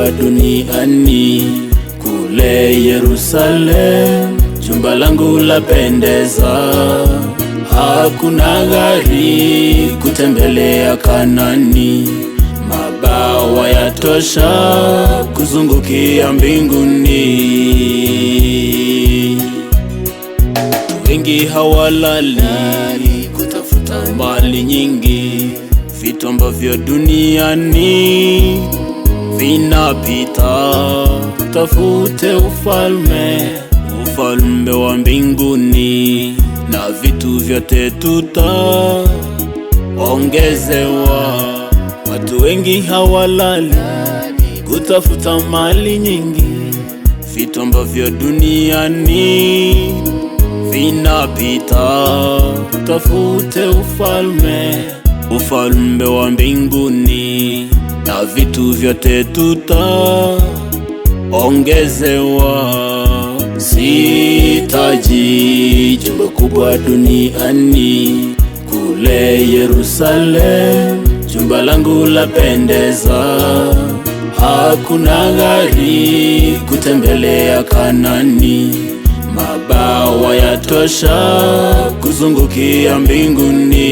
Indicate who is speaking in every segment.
Speaker 1: kubwa duniani. Kule Yerusalemu jumba langu lapendeza, hakuna gari kutembelea Kanani. Mabawa yatosha kuzungukia mbinguni. Wengi hawalali kutafuta mali nyingi, vitu ambavyo duniani vinapita. Tafute ufalme wa mbinguni, na vitu vyote tutaongezewa. Watu wengi hawalali kutafuta mali nyingi, vitu ambavyo duniani vinapita. Tafute ufalme wa mbinguni, na vitu vyote tutaongezewa. Sihitaji jumba kubwa duniani. Kule Yerusalemu jumba langu lapendeza, hakuna gari kutembelea Kanani. Mabawa yatosha kuzungukia mbinguni.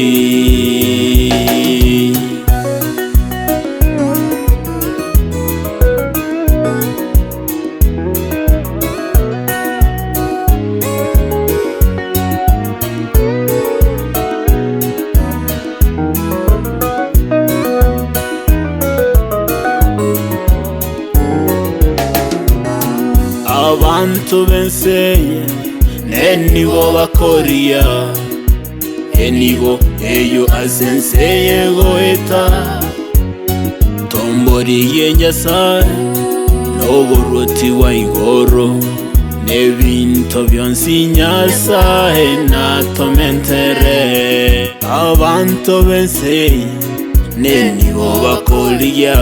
Speaker 1: Abantu benseye nenibo bakoria, enibo eyo azenseye goeta. Tomboriye Nyasaye n'oburuti wa igoro, n'ebintu byonsi Nyasaye natomentere. Abantu benseye nenibo bakoria,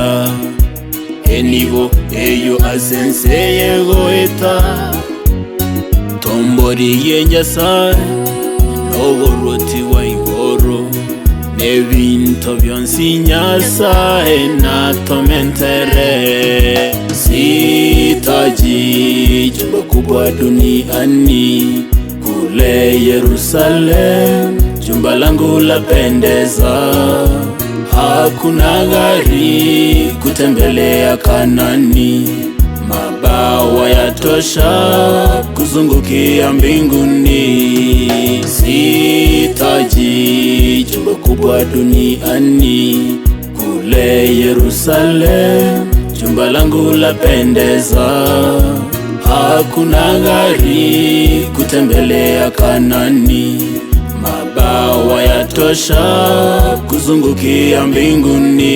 Speaker 1: enibo eyo azenseye goeta. Tomboriye Nyasaye n'oburuti wa igoro, n'ebintu byonsi Nyasaye natomentere. Sihitaji jumba kubwa duniani. Kule Yerusalemu jumba langu lapendeza, hakuna gari kutembelea Kanani. Mabawa yatosha kuzungukia mbinguni. Sihitaji jumba kubwa duniani. Kule Yerusalemu jumba langu lapendeza, hakuna gari kutembelea Kanani. Mabawa yatosha kuzungukia mbinguni.